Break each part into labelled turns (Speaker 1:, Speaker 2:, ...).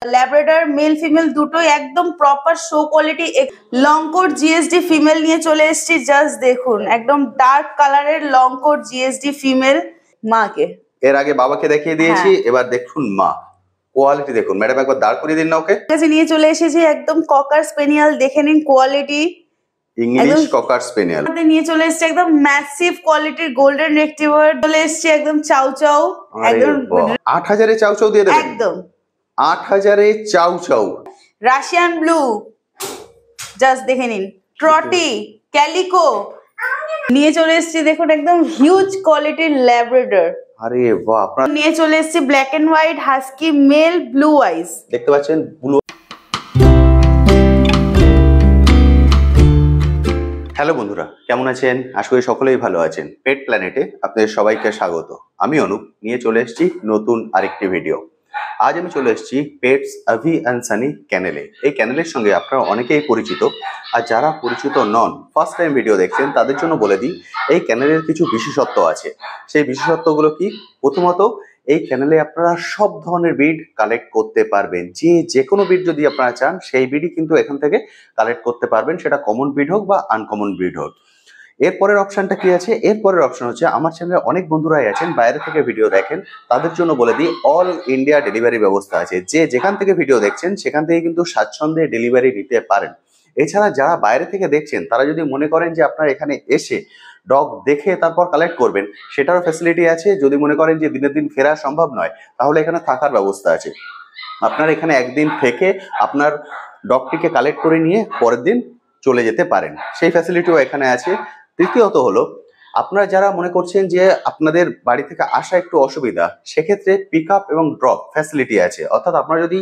Speaker 1: Labrador mail female দুটোই একদম proper show quality. Long coat GSD female নিয়ে চলে এসেছি, জাস্ট দেখুন একদম ডার্ক কালারের লং কোট জিএসডি ফিমেল। মাকে
Speaker 2: এর আগে বাবাকে দেখিয়ে দিয়েছি, এবার দেখুন মা। কোয়ালিটি দেখুন ম্যাডাম, একবার দাঁড় করিয়ে দিন না ওকে।
Speaker 1: কাছে নিয়ে চলে এসেছি একদম ককার স্পেনিয়াল, দেখে নিন কোয়ালিটি।
Speaker 2: ইংলিশ ককার স্পেনিয়াল
Speaker 1: নিয়ে চলে এসেছি একদম ম্যাসিভ কোয়ালিটির গোল্ডেন রিট্রিভার। চলে এসেছি একদম চাউ চাউ, একদম
Speaker 2: ৮০০০-এ চাউ চাউ দিয়ে দেবেন।
Speaker 1: একদম
Speaker 2: ৮০০০-এ চাউ চাউ।
Speaker 1: রাশিয়ান ব্লু, জাস্ট দেখে নিন। ট্রটি, ক্যালিকো নিয়ে চলে এসেছি দেখুন একদম হিউজ কোয়ালিটির ল্যাব্রাডর।
Speaker 2: আরে বাহ, আপনারা
Speaker 1: নিয়ে চলে এসেছি black and white husky male blue eyes.
Speaker 2: দেখতে পাচ্ছেন ব্লু। হ্যালো বন্ধুরা, কেমন আছেন? আশা করি সকলেই ভালো আছেন। পেট প্ল্যানেটে আপনাদের সবাইকে স্বাগত। আমি অনুপ, নিয়ে চলে এসেছি নতুন আরেকটি ভিডিও। আজ আমি চলে এসেছি পেটস আভি অ্যান্ড সানি ক্যানেলে। এই ক্যানেলের সঙ্গে আপনারা অনেকেই পরিচিত, আর যারা পরিচিত নন, ফার্স্ট টাইম ভিডিও দেখছেন, তাদের জন্য বলে দিই এই ক্যানেলের কিছু বিশেষত্ব আছে। সেই বিশেষত্বগুলো কি? প্রথমত, এই চ্যানেলে আপনারা সব ধরনের বিড কালেক্ট করতে পারবেন। যে কোনো বিড যদি আপনারা চান, সেই বিডই কিন্তু এখান থেকে কালেক্ট করতে পারবেন, সেটা কমন বিড হোক বা আনকমন বিড হোক। এরপরের অপশনটা কি আছে? এরপরের অপশন হচ্ছে, আমার চ্যানেলে অনেক বন্ধুরাই আছেন বাইরে থেকে ভিডিও দেখেন, তাদের জন্য বলে দিই অল ইন্ডিয়া ডেলিভারি ব্যবস্থা আছে। যে যেখান থেকে ভিডিও দেখছেন সেখান থেকে কিন্তু স্বাচ্ছন্দ্যে ডেলিভারি নিতে পারেন। এছাড়া যারা বাইরে থেকে দেখছেন, তারা যদি মনে করেন যে আপনারা এখানে এসে ডগ দেখে তারপর কালেক্ট করবেন, সেটারও ফ্যাসিলিটি আছে। যদি মনে করেন যে দিনের দিন ফেরা সম্ভব নয়, তাহলে এখানে থাকার ব্যবস্থা আছে। আপনার এখানে একদিন থেকে আপনার ডগটিকে কালেক্ট করে নিয়ে পরের দিন চলে যেতে পারেন, সেই ফ্যাসিলিটিও এখানে আছে। তৃতীয়ত হলো, আপনারা যারা মনে করছেন যে আপনাদের বাড়ি থেকে আসা একটু অসুবিধা, সেক্ষেত্রে পিক আপ এবং ড্রপ ফ্যাসিলিটি আছে। অর্থাৎ আপনারা যদি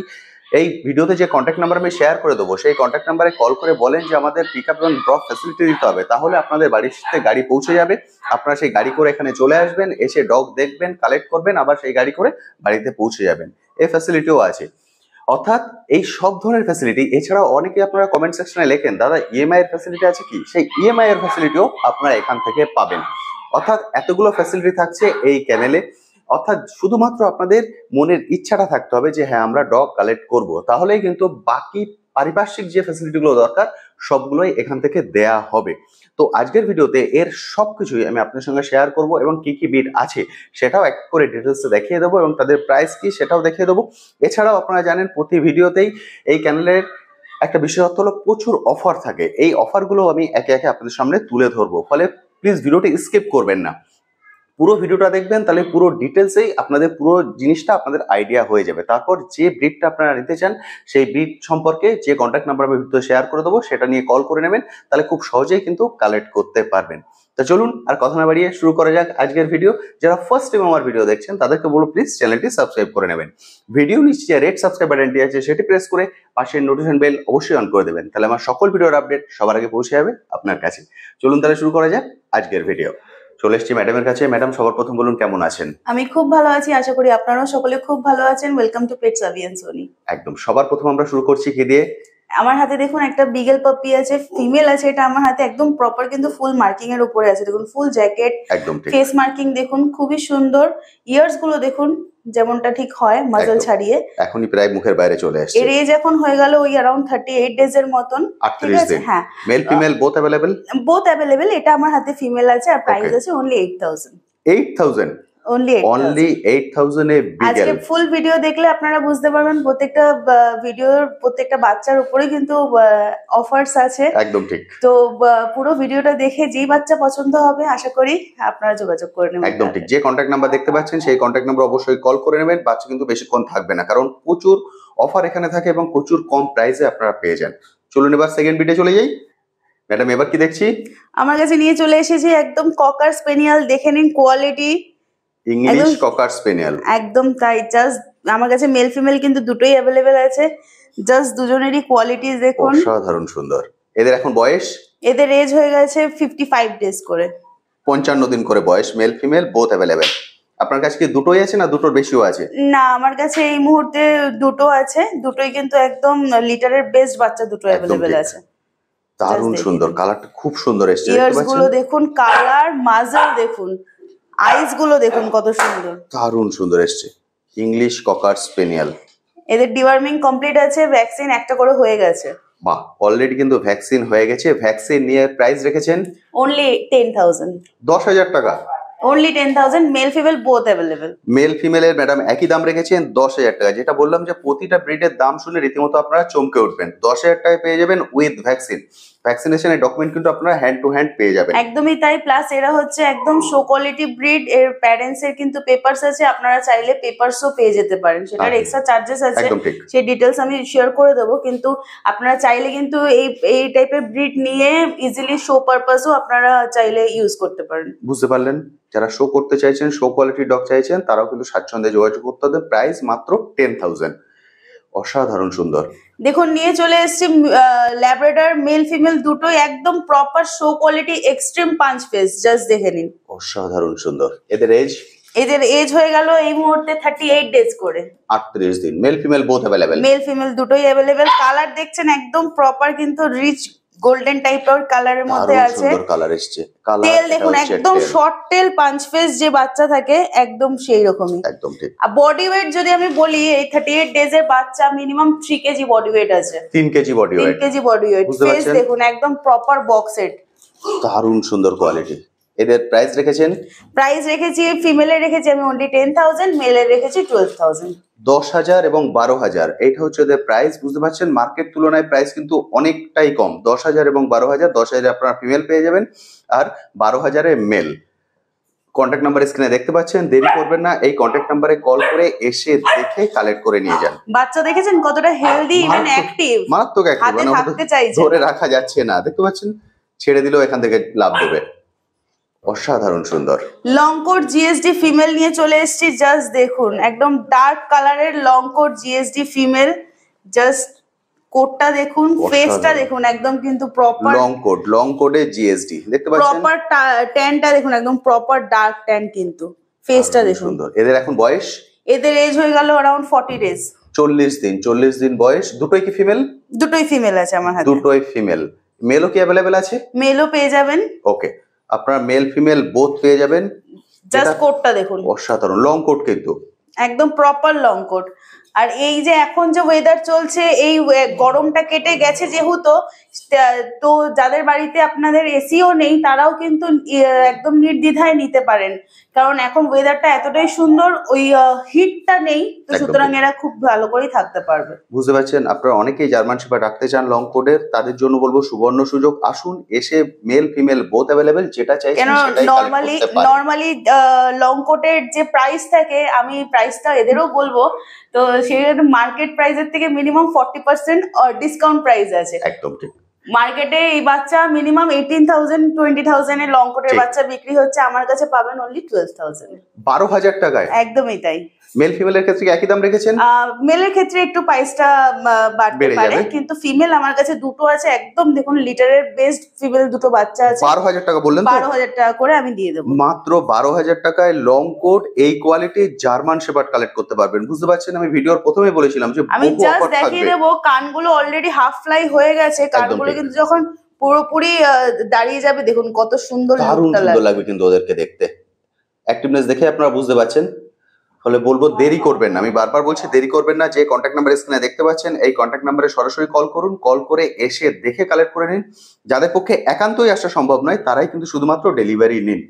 Speaker 2: এই ভিডিওতে যে কন্ট্যাক্ট নাম্বার আমি শেয়ার করে দেবো, সেই কন্ট্যাক্ট নাম্বারে কল করে বলেন যে আমাদের পিক আপ এবং ড্রপ ফ্যাসিলিটি দিতে হবে, তাহলে আপনাদের বাড়ির সাথে গাড়ি পৌঁছে যাবে। আপনারা সেই গাড়ি করে এখানে চলে আসবেন, এসে ডগ দেখবেন, কালেক্ট করবেন, আবার সেই গাড়ি করে বাড়িতে পৌঁছে যাবেন। এই ফ্যাসিলিটিও আছে। অর্থাৎ এই সব ধরনের ফ্যাসিলিটি। এছাড়াও অনেকে আপনারা কমেন্ট সেকশনে লেখেন, দাদা ইএমআই এর ফ্যাসিলিটি আছে কি? সেই ইএমআই এর ফ্যাসিলিটিও আপনারা এখান থেকে পাবেন। অর্থাৎ এতগুলো ফ্যাসিলিটি থাকছে এই চ্যানেলে। অর্থাৎ শুধুমাত্র আপনাদের মনের ইচ্ছাটা থাকতে হবে যে হ্যাঁ, আমরা ডগ কালেক্ট করব, তাহলেই কিন্তু বাকি পারিপার্শ্বিক যে ফ্যাসিলিটিগুলো দরকার সবগুলোই এখান থেকে দেয়া হবে। তো আজকের ভিডিওতে এর সবকিছুই আমি আপনার সঙ্গে শেয়ার করব, এবং কি কি বিড আছে সেটাও এক করে ডিটেলসে দেখিয়ে দেবো, এবং তাদের প্রাইস কি সেটাও দেখিয়ে দেবো। এছাড়াও আপনারা জানেন প্রতি ভিডিওতেই এই চ্যানেলের একটা বিশেষত্ব হলো প্রচুর অফার থাকে। এই অফারগুলো আমি একে একে আপনাদের সামনে তুলে ধরবো, ফলে প্লিজ ভিডিওটি স্কিপ করবেন না, পুরো ভিডিওটা দেখবেন, তাহলে পুরো ডিটেলসেই আপনাদের পুরো জিনিসটা আপনাদের আইডিয়া হয়ে যাবে। তারপর যে ব্রিডটা আপনারা নিতে চান, সেই ব্রিড সম্পর্কে যে কন্ট্যাক্ট নাম্বার আমি ভিডিও শেয়ার করে দেবো, সেটা নিয়ে কল করে নেবেন, তাহলে খুব সহজেই কিন্তু কালেক্ট করতে পারবেন। তো চলুন আর কথা না বাড়িয়ে শুরু করা যাক আজকের ভিডিও। যারা ফার্স্ট টাইম আমার ভিডিও দেখছেন, তাদেরকে বলবো প্লিজ চ্যানেলটি সাবস্ক্রাইব করে নেবেন। ভিডিও নিচে যে রেড সাবস্ক্রাইব বাটনটি আছে, সেটি প্রেস করে পাশের নোটিফিকেশন বেল অবশ্যই অন করে দেবেন, তাহলে আমার সকল ভিডিওর আপডেট সবার আগে পৌঁছে যাবে আপনার কাছে। চলুন তাহলে শুরু করা যাক আজকের ভিডিও। চলে এসেছি ম্যাডামের কাছে। ম্যাডাম, সবার প্রথম বলুন কেমন আছেন?
Speaker 1: আমি খুব ভালো আছি, আশা করি আপনারাও সকলে খুব ভালো আছেন। Welcome to pets Avi and sunny.
Speaker 2: একদম সবার প্রথম আমরা শুরু করছি কি দিয়ে?
Speaker 1: আমার হাতে দেখুন একটা বিগেল পাপি আছে, ফিমেল আছে। এটা আমার হাতে একদম প্রপার কিন্তু ফুল মার্কিং এর উপরে আছে। দেখুন ফুল জ্যাকেট,
Speaker 2: একদম ঠিক,
Speaker 1: ফেস মার্কিং দেখুন, খুবই সুন্দর। ইয়ার্স গুলো দেখুন যেমনটা ঠিক হয়, মাজল ছাড়িয়ে
Speaker 2: এখনই প্রায় মুখের বাইরে চলে আসছে।
Speaker 1: এর এজ এখন হয়ে গেল ওই অ্যারাউন্ড 38 ডেজ এর মতন।
Speaker 2: 38 দিন। হ্যাঁ, mail female both available?
Speaker 1: Both available. এটা আমার হাতে ফিমেল আছে, আর প্রাইস আছে অনলি 8000।
Speaker 2: 8000
Speaker 1: অনলি
Speaker 2: 8000 এ বিগেল।
Speaker 1: আজকে ফুল ভিডিও দেখলে আপনারা বুঝতে পারবেন প্রত্যেকটা ভিডিওর প্রত্যেকটা বাচ্চার উপরে কিন্তু অফারস আছে।
Speaker 2: একদম ঠিক।
Speaker 1: তো পুরো ভিডিওটা দেখে যেই বাচ্চা পছন্দ হবে, আশা করি আপনারা যোগাযোগ করে নেবেন।
Speaker 2: একদম ঠিক। যে কন্ট্যাক্ট নাম্বার দেখতে পাচ্ছেন, সেই কন্ট্যাক্ট নাম্বার অবশ্যই কল করে নেবেন। বাচ্চা কিন্তু বেশিক্ষণ থাকবে না, কারণ প্রচুর অফার এখানে থাকে এবং প্রচুর কম প্রাইসে আপনারা পেয়ে যান। চলুন এবার সেকেন্ড ভিডিও চলে যাই। ম্যাডাম, এবার কি দেখছি?
Speaker 1: আমার কাছে নিয়ে চলে এসেছি একদম ককার স্পেনিয়াল, দেখে নিন কোয়ালিটি।
Speaker 2: ইংলিশ ককার স্পেনিয়াল,
Speaker 1: একদম তাই। জাস্ট আমার কাছে মেল ফিমেল কিন্তু দুটোই अवेलेबल আছে। জাস্ট দুজনেরই কোয়ালিটি দেখুন,
Speaker 2: অসাধারণ সুন্দর। এদের এখন বয়স?
Speaker 1: এদের এজ হয়ে গেছে 55 ডেজ করে,
Speaker 2: 55 দিন করে বয়স। Mail female both available. আপনার কাছে কি দুটোই আছে না দুটোর বেশিও আছে?
Speaker 1: না, আমার কাছে এই মুহূর্তে দুটো আছে। দুটোই কিন্তু একদম লিটারের বেস্ট বাচ্চা, দুটো अवेलेबल আছে।
Speaker 2: দারুণ সুন্দর, কালারটা খুব সুন্দর এসেছে।
Speaker 1: ইয়ার্স গুলো দেখুন, কালার, মাজল দেখুন, আইস গুলো দেখুন কত সুন্দর,
Speaker 2: দারুণ সুন্দর এসেছে। ইংলিশ ককার স্পেনিয়াল,
Speaker 1: এদের ডিওয়ার্মিং কমপ্লিট আছে, ভ্যাকসিন একটা করে হয়ে গেছে।
Speaker 2: বাহ, অলরেডি কিন্তু ভ্যাকসিন হয়ে গেছে। ভ্যাকসিন নিয়ে প্রাইস রেখেছেন
Speaker 1: অনলি 10,000।
Speaker 2: 10,000 টাকা।
Speaker 1: Only 10,000, male female both available.
Speaker 2: Male ফিমেলের ম্যাডাম একই দাম রেখেছেন 10,000 টাকা। যেটা বললাম যে প্রতিটা ব্রিডের দাম শুনে রীতিমতো আপনারা চমকে উঠবেন। 10,000 টাকায় পেয়ে যাবেন উইথ ভ্যাকসিন। ভ্যাকসিনেশনের ডকুমেন্ট কিন্তু আপনারা হ্যান্ড টু হ্যান্ড পেয়ে যাবেন।
Speaker 1: একদমই তাই। প্লাস এরা হচ্ছে একদম শো কোয়ালিটি ব্রিড। এর প্যারেন্টস এর কিন্তু পেপারস আছে, আপনারা চাইলে পেপারসও পেয়ে যেতে পারেন। সেটার এক্সট্রা চার্জেস আছে, সেই ডিটেলস আমি শেয়ার করে দেবো। কিন্তু আপনারা চাইলে কিন্তু এই টাইপের ব্রিড নিয়ে ইজিলি শো পারপাসও আপনারা চাইলে ইউজ করতে পারেন।
Speaker 2: বুঝতে পারলেন? যারা শো করতে চাইছেন, শো কোয়ালিটির ডগ চাইছেন, তারাও কিন্তু স্বাচ্ছন্দ্যে যোগাযোগ করতে হবে। প্রাইস মাত্র 10,000। অসাধারণ সুন্দর।
Speaker 1: দেখুন নিয়ে চলে এসেছি ল্যাব্রাডর মেল ফিমেল দুটোই একদম প্রপার শো কোয়ালিটি এক্সট্রিম পাঁচ ফেস। জাস্ট দেখে নিন,
Speaker 2: অসাধারণ সুন্দর। এদের এজ
Speaker 1: হয়ে গেল এই মুহূর্তে 38 ডেজ করে।
Speaker 2: 38 দিন। Mail female both available.
Speaker 1: Mail female দুটোই অ্যাভেলেবেল। কালার দেখছেন একদম প্রপার কিন্তু রিচ গোল্ডেন টাইপের কালারের মধ্যে আছে।
Speaker 2: সুন্দর কালার এসেছে।
Speaker 1: টেল দেখুন একদম শর্ট টেল পাঁচ ফেস যে বাচ্চা থাকে একদম সেই রকমই।
Speaker 2: একদম ঠিক।
Speaker 1: আর বডি ওয়েট যদি আমি বলি, এই 38 ডেজ এর বাচ্চা মিনিমাম 3 কেজি বডি ওয়েট আছে।
Speaker 2: 3 KG body weight.
Speaker 1: 3 KG body weight. Face দেখুন একদম প্রপার বক্স সেট।
Speaker 2: দারুণ সুন্দর কোয়ালিটি। এদের প্রাইস রেখেছেন?
Speaker 1: প্রাইস রেখেছি ফিমেলের রেখেছি আমি অনলি 10,000, মেলের রেখেছি 12,000।
Speaker 2: 10,000 এবং 12,000 এইটা হচ্ছে ওদের প্রাইস। বুঝতে পারছেন মার্কেট তুলনায় প্রাইস কিন্তু অনেকটাই কম। 10,000 এবং 12,000। 10,000 আপনারা ফিমেল পেয়ে যাবেন আর 12,000 মেল। কন্ট্যাক্ট নাম্বার স্ক্রিনে দেখতে পাচ্ছেন। দেরি করবেন না, এই কন্ট্যাক্ট নাম্বারে কল করে এসে দেখে কালেক্ট করে নিয়ে যান।
Speaker 1: বাচ্চা দেখেছেন কতটা হেলদি ইভেন অ্যাক্টিভ।
Speaker 2: মারাত্মক অ্যাক্টিভ, মানে ধরে রাখা যাচ্ছে না। দেখতে পাচ্ছেন ছেড়ে দিলেও এখান থেকে লাভ দেবে। অসাধারণ সুন্দর
Speaker 1: লং কোট জিএসডি ফিমেল নিয়ে চলে এসেছি। জাস্ট দেখুন একদম ডার্ক কালারের long coat GSD female. Just কোটটা দেখুন, ফেসটা দেখুন একদম কিন্তু প্রপার
Speaker 2: লং কোটে জিএসডি দেখতে পাচ্ছেন।
Speaker 1: প্রপার ট্যানটা দেখুন একদম প্রপার ডার্ক ট্যান কিন্তু ফেসটা দেখুন
Speaker 2: সুন্দর। এদের এখন বয়স?
Speaker 1: এদের এজ হয়ে গেল अराउंड 40 ডেজ।
Speaker 2: 40 দিন বয়স। দুটোই কি ফিমেল?
Speaker 1: দুটোই ফিমেল আছে আমার হাতে।
Speaker 2: দুটোই ফিমেল। মেলও কি अवेलेबल আছে?
Speaker 1: মেলও পেয়ে যাবেন।
Speaker 2: ওকে, আপনারা মেল ফিমেল বোথ পেয়ে যাবেন।
Speaker 1: জাস্ট কোটটা দেখুন
Speaker 2: অসাধারণ লং কোট কিন্তু
Speaker 1: একদম প্রপার লং কোট। আর এই যে এখন যে ওয়েদার চলছে, এই গরমটা কেটে গেছে যেহেতু, তো যাদের বাড়িতে আপনাদের এসিও নেই তারাও কিন্তু একদম নির্দ্বিধায় নিতে পারেন, কারণ এখন ওয়েদারটা এতটাই সুন্দর, ওই হিটটা নেই, তো সুতরাং এরা খুব ভালো করেই থাকতে পারবে।
Speaker 2: বুঝতে পারছেন? আপনারা অনেকেই জার্মান শেপার্ড রাখতে চান লং কোটের, তাদের জন্য বলবো সুবর্ণ সুযোগ। আসুন, এসে মেল ফিমেল বোথ অ্যাভেলেবেল, যেটা চাইছেন সেটাই কালেক্ট করতে পারেন।
Speaker 1: নরমালি লং কোটের যে প্রাইস থাকে, আমি প্রাইসটা এদেরও বলবো, তো সেই মার্কেট প্রাইসের থেকে মিনিমাম 40% ডিসকাউন্ট প্রাইস আছে।
Speaker 2: একদম ঠিক।
Speaker 1: মার্কেটে এই বাচ্চা মিনিমাম 18,000 20,000 এর লং কোটের বাচ্চা বিক্রি হচ্ছে, আমার কাছে পাবেন অনলি 12,000।
Speaker 2: 12,000 টাকায়?
Speaker 1: একদমই তাই।
Speaker 2: মেল ফিমেলের ক্ষেত্রে একই দাম রেখেছেন?
Speaker 1: মেলের ক্ষেত্রে একটু প্রাইসটা বাড়তে পারে, কিন্তু ফিমেল আমার কাছে দুটো আছে একদম দেখুন লিটারের বেস্ট ফিমেল দুটো বাচ্চা আছে।
Speaker 2: 12,000 টাকা বললেন তো?
Speaker 1: 12,000 টাকা করে আমি দিয়ে দেবো।
Speaker 2: মাত্র 12,000 টাকায় লং কোট এই কোয়ালিটির জার্মান শেপার্ড কালেক্ট করতে পারবেন। বুঝতে পারছেন? আমি ভিডিওর প্রথমেই বলেছিলাম যে
Speaker 1: আমি জাস্ট দেখিয়ে দেবো, কানগুলো অলরেডি হাফ ফ্লাই হয়ে গেছে, কানগুলো কিন্তু যখন পুরোপুরি দাঁড়িয়ে যাবে দেখুন কত সুন্দর
Speaker 2: লাগবে কিন্তু ওদেরকে দেখতে। অ্যাক্টিভনেস দেখে আপনারা বুঝতে পারছেন। ফলে বলবো দেরি করবেন না, আমি বারবার বলছি দেরি করবেন না। যে কন্ট্যাক্ট নাম্বার স্ক্রিনে দেখতে পাচ্ছেন এই কন্ট্যাক্ট নাম্বারে সরাসরি কল করুন, কল করে এসে দেখে কালেক্ট করে নিন। যাদের পক্ষে একান্তই আসা সম্ভব নয় তারাই কিন্তু শুধুমাত্র ডেলিভারি নিন।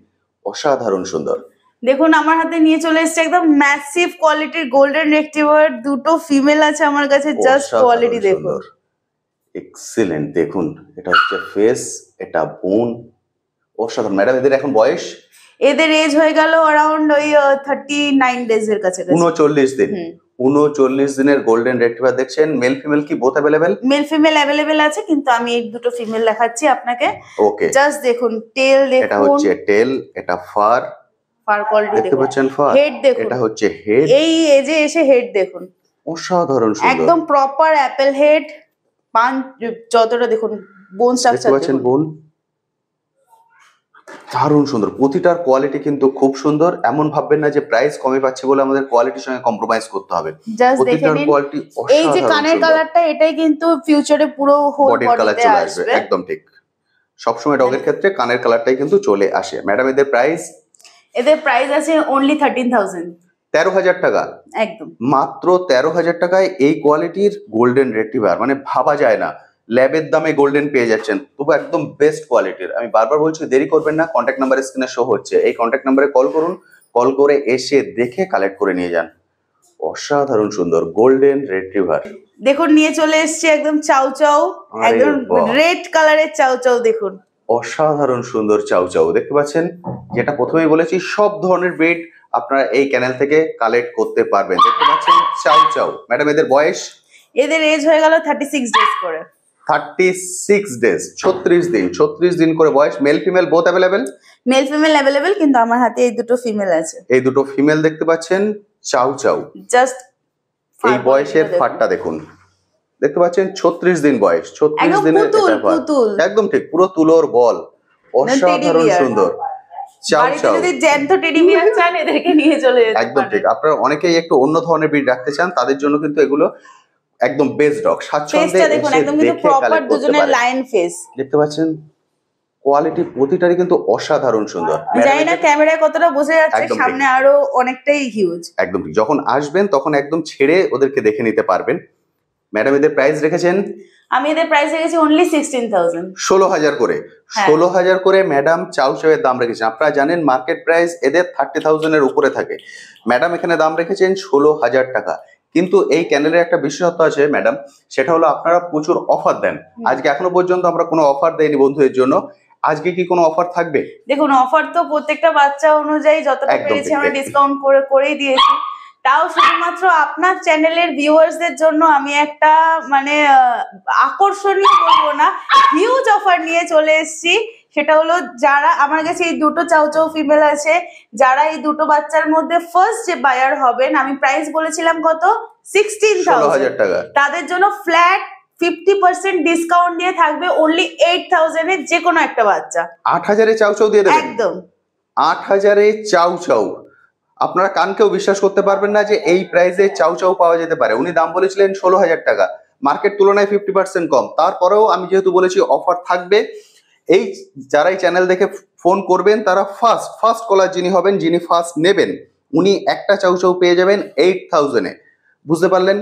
Speaker 2: অসাধারণ সুন্দর।
Speaker 1: দেখুন আমার হাতে নিয়ে চলে এসেছে একদম ম্যাসিভ কোয়ালিটির গোল্ডেন রেক্টিভার, দুটো ফিমেল আছে আমার কাছে। জাস্ট কোয়ালিটি দেখুন,
Speaker 2: এক্সিলেন্ট। দেখুন এটা হচ্ছে ফেস, এটা বোন। অসাধারণ। ম্যাডাম এদের এখন বয়স?
Speaker 1: এদের এজ হয়ে গেল अराउंड ওই 39 ডেজ এর কাছে।
Speaker 2: 39 দিন। 39 দিনের গোল্ডেন রেক্টিভার দেখছেন। মেল ফিমেল কি both available?
Speaker 1: Male female available আছে, কিন্তু আমি এই দুটো ফিমেল দেখাচ্ছি আপনাকে।
Speaker 2: ওকে,
Speaker 1: জাস্ট দেখুন টেল দেখুন,
Speaker 2: এটা হচ্ছে টেল, এটা ফার
Speaker 1: কোয়ালিটি
Speaker 2: দেখতে পাচ্ছেন। ফার,
Speaker 1: হেড দেখুন,
Speaker 2: এটা হচ্ছে হেড।
Speaker 1: এই এজে এসে হেড দেখুন,
Speaker 2: অসাধারণ সুন্দর,
Speaker 1: একদম প্রপার অ্যাপেল হেড। পান যতটা দেখুন, বোন স্ট্রাকচার
Speaker 2: দেখছেন, বোন দারুণ সুন্দর। প্রতিটার কোয়ালিটি কিন্তু খুব সুন্দর। এমন ভাববেন না যে প্রাইস কমে পাচ্ছে বলে আমাদের কোয়ালিটির সঙ্গে কম্প্রোমাইজ করতে হবে।
Speaker 1: প্রতিটার কোয়ালিটি অসাধারণ। এই যে কানের কালারটা, এটাই কিন্তু ফিউচারে পুরো হোল
Speaker 2: বডির কালার চলে আসবে। একদম ঠিক। সবসময় ডগের ক্ষেত্রে কানের কালারটাই কিন্তু চলে আসে। ম্যাডাম এদের প্রাইস?
Speaker 1: এদের প্রাইস আছে অনলি 13,000।
Speaker 2: 13,000 টাকা,
Speaker 1: একদম
Speaker 2: মাত্র 13,000 টাকায় এই কোয়ালিটির গোল্ডেন রেট্রিভার, মানে ভাবা যায় না ল্যাবের দামে গোল্ডেন পেয়ে যাচ্ছেন, তবু একদম বেস্ট কোয়ালিটির। আমি বারবার বলছি দেরি করবেন না, কন্ট্যাক্ট নাম্বার স্ক্রিনে শো হচ্ছে, এই কন্ট্যাক্ট নাম্বারে কল করুন, কল করে এসে দেখে কালেক্ট করে নিয়ে যান। অসাধারণ সুন্দর গোল্ডেন রেট্রিভার।
Speaker 1: দেখুন নিয়ে চলে এসেছি একদম চাউ চাউ,
Speaker 2: আরে
Speaker 1: একদম
Speaker 2: বাহ।
Speaker 1: রেড কালারের চাউ চাউ। দেখুন
Speaker 2: অসাধারণ সুন্দর চাউ চাউ দেখতে পাচ্ছেন, যেটা প্রথমেই বলেছি সব ধরনের ব্রিড আপনারা এই চ্যানেল থেকে কালেক্ট করতে পারবেন। দেখতে পাচ্ছেন চাউ চাউ। ম্যাডাম এদের বয়স?
Speaker 1: এদের এজ হয়ে গেল 36 ডেজ করে।
Speaker 2: 36 ডেজ, 36 দিন, 36 দিন করে বয়স। Mail female both available?
Speaker 1: Male female available, কিন্তু আমার হাতে এই দুটো ফিমেল আছে।
Speaker 2: এই দুটো ফিমেল দেখতে পাচ্ছেন চাউ চাউ।
Speaker 1: জাস্ট
Speaker 2: এই বয়সের ফাটটা দেখুন, দেখতে পাচ্ছেন 36 দিন বয়স, 36 দিনের
Speaker 1: পুতুল
Speaker 2: এটা ফাট।
Speaker 1: পুতুল,
Speaker 2: একদম ঠিক, পুরো তুলোর বল। অসাধারণ সুন্দর চাউ
Speaker 1: বাড়িতে
Speaker 2: চাউ।
Speaker 1: যদি জ্যান্ত টেডি বিয়ার চান এদেরকে নিয়ে চলে যেতে
Speaker 2: একদম
Speaker 1: পারেন।
Speaker 2: ঠিক, আপনারা অনেকেই একটু অন্য ধরনের ব্রিড রাখতে চান, তাদের জন্য কিন্তু এগুলো একদম বেস্ট ডগ। স্বাচ্ছন্দ্যে
Speaker 1: ফেসটা দেখুন
Speaker 2: এসে
Speaker 1: একদম কিন্তু
Speaker 2: দেখে
Speaker 1: প্রপার
Speaker 2: কালেক্ট করতে
Speaker 1: দুজনের
Speaker 2: পারেন।
Speaker 1: Line face.
Speaker 2: দেখতে পাচ্ছেন কোয়ালিটি প্রতিটারই কিন্তু অসাধারণ সুন্দর।
Speaker 1: জানি না ক্যামেরায় কতটা বোঝা যাচ্ছে,
Speaker 2: একদম ঠিক।
Speaker 1: সামনে আরো অনেকটাই হিউজ।
Speaker 2: একদম ঠিক, যখন আসবেন তখন একদম ছেড়ে ওদেরকে দেখে নিতে পারবেন। ম্যাডাম এদের প্রাইস রেখেছেন?
Speaker 1: আমি এদের প্রাইস রেখেছি অনলি 16,000।
Speaker 2: 16,000 করে।
Speaker 1: হ্যাঁ।
Speaker 2: 16,000 করে ম্যাডাম চাউ চাউয়ের দাম রেখেছেন। আপনারা জানেন মার্কেট প্রাইস এদের 30,000 এর উপরে থাকে, ম্যাডাম এখানে দাম রেখেছেন 16,000 টাকা। কিন্তু এই চ্যানেলের একটা বিশেষত্ব আছে ম্যাডাম, সেটা হলো আপনারা প্রচুর অফার দেন। আজকে এখনো পর্যন্ত আমরা কোনো অফার দেইনি বন্ধুদের জন্য, আজকে কি কোনো অফার থাকবে?
Speaker 1: দেখুন অফার তো প্রত্যেকটা বাচ্চা অনুযায়ী যতটা
Speaker 2: একদম
Speaker 1: পেরেছি
Speaker 2: ঠিক,
Speaker 1: আমরা
Speaker 2: ঠিক।
Speaker 1: ডিসকাউন্ট করেই দিয়েছি। তাও শুধুমাত্র আপনার চ্যানেলের ভিউয়ার্সদের জন্য আমি একটা মানে আকর্ষণীয় বলবো না, হিউজ অফার নিয়ে চলে এসেছি। সেটা হলো যারা আমার কাছে এই দুটো চাউ চাউ ফিমেল আছে, যারা এই দুটো বাচ্চার মধ্যে ফার্স্ট যে বায়ার হবেন, আমি প্রাইস বলেছিলাম কত, 16,000
Speaker 2: 16,000 টাকা।
Speaker 1: তাদের জন্য ফ্ল্যাট 50% ডিসকাউন্ট দিয়ে থাকবে অনলি 8,000 এর যে কোনো একটা বাচ্চা।
Speaker 2: 8,000 এ চাউ চাউ দিয়ে দেবেন?
Speaker 1: একদম
Speaker 2: 8,000 এ চাউ চাউ। আপনারা কানকেও বিশ্বাস করতে পারবেন না যে এই প্রাইসে চাউ চাউ পাওয়া যেতে পারে। উনি দাম বলেছিলেন 16,000 টাকা, মার্কেট তুলনায় 50% কম। তারপরেও আমি যেহেতু বলেছি অফার থাকবে, এই যারা এই চ্যানেল দেখে ফোন করবেন তারা ফার্স্ট কলার যিনি হবেন, যিনি ফার্স্ট নেবেন, উনি একটা চাউ চাউ পেয়ে যাবেন 8,000 এ। বুঝতে পারলেন?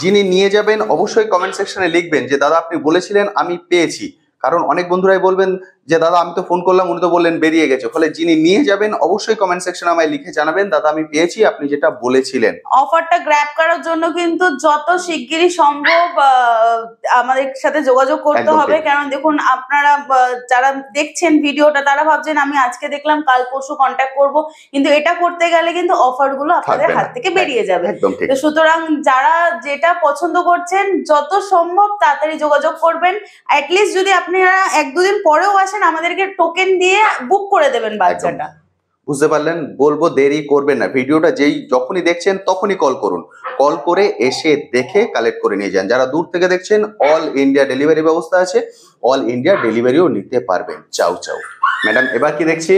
Speaker 2: যিনি নিয়ে যাবেন অবশ্যই কমেন্ট সেকশনে লিখবেন যে দাদা আপনি বলেছিলেন আমি পেয়েছি, কারণ অনেক বন্ধুরাই বলবেন যে দাদা আমি তো ফোন করলাম উনি তো বললেন বেরিয়ে গেছে। ফলে যিনি নিয়ে যাবেন অবশ্যই কমেন্ট সেকশনে আমায় লিখে জানাবেন দাদা আমি পেয়েছি, আপনি যেটা বলেছিলেন।
Speaker 1: অফারটা গ্র্যাব করার জন্য কিন্তু যত শিগগিরই সম্ভব আমাদের সাথে যোগাযোগ করতে
Speaker 2: একদম
Speaker 1: হবে।
Speaker 2: ঠিক।
Speaker 1: কারণ দেখুন আপনারা যারা দেখছেন ভিডিওটা তারা ভাবছেন আমি আজকে দেখলাম কাল পরশু কন্ট্যাক্ট করব, কিন্তু এটা করতে গেলে কিন্তু অফার গুলো আপনাদের
Speaker 2: থাকবে না।
Speaker 1: হাত থেকে বেরিয়ে যাবে।
Speaker 2: একদম ঠিক।
Speaker 1: তো সুতরাং যারা যেটা পছন্দ করছেন যত সম্ভব তাড়াতাড়ি যোগাযোগ করবেন। অ্যাটলিস্ট যদি আপনারা 1-2 দিন পরেও আসেন আমাদেরকে টোকেন দিয়ে বুক করে দেবেন বাচ্চাটা।
Speaker 2: বুঝতে পারলেন? বলবো দেরি করবেন না, ভিডিওটা যখনই দেখছেন তখনই কল করুন, কল করে এসে দেখে কালেক্ট করে নিয়ে যান। যারা দূর থেকে দেখছেন অল ইন্ডিয়া ডেলিভারি ব্যবস্থা আছে, অল ইন্ডিয়া ডেলিভারিও নিতে পারবেন। চাউ চাউ। ম্যাডাম এবার কি দেখছি?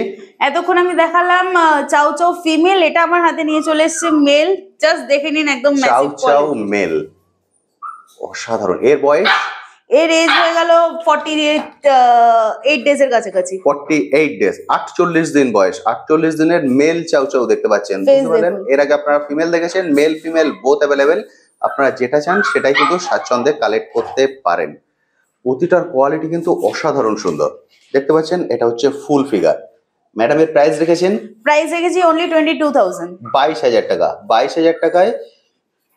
Speaker 1: এতক্ষণ আমি দেখালাম চাউ চাউ ফিমেল, এটা আমার হাতে নিয়ে চলে এসেছে মেল। জাস্ট দেখে নিন একদম
Speaker 2: চাউ
Speaker 1: ম্যাসিভ
Speaker 2: চাউ
Speaker 1: কোয়ালিটি।
Speaker 2: মেল, অসাধারণ। এর বয়স?
Speaker 1: এর এজ হয়ে গেল 48 ডেজ এর কাছাকাছি।
Speaker 2: 48 ডেজ, 48 দিন বয়স। 48 দিনের মেল চাউ চাউ দেখতে পাচ্ছেন। বুঝতে পারলেন? এর আগে আপনারা ফিমেল দেখেছেন, মেল ফিমেল বোথ অ্যাভেলেবেল। আপনারা যেটা চান সেটাই কিন্তু স্বাচ্ছন্দ্যে কালেক্ট করতে পারেন। প্রতিটার কোয়ালিটি কিন্তু অসাধারণ সুন্দর। দেখতে পাচ্ছেন এটা হচ্ছে ফুল ফিগার। ম্যাডামের প্রাইস রেখেছেন?
Speaker 1: প্রাইস রেখেছি অনলি 22,000।
Speaker 2: 22,000 টাকা। 22,000 টাকায়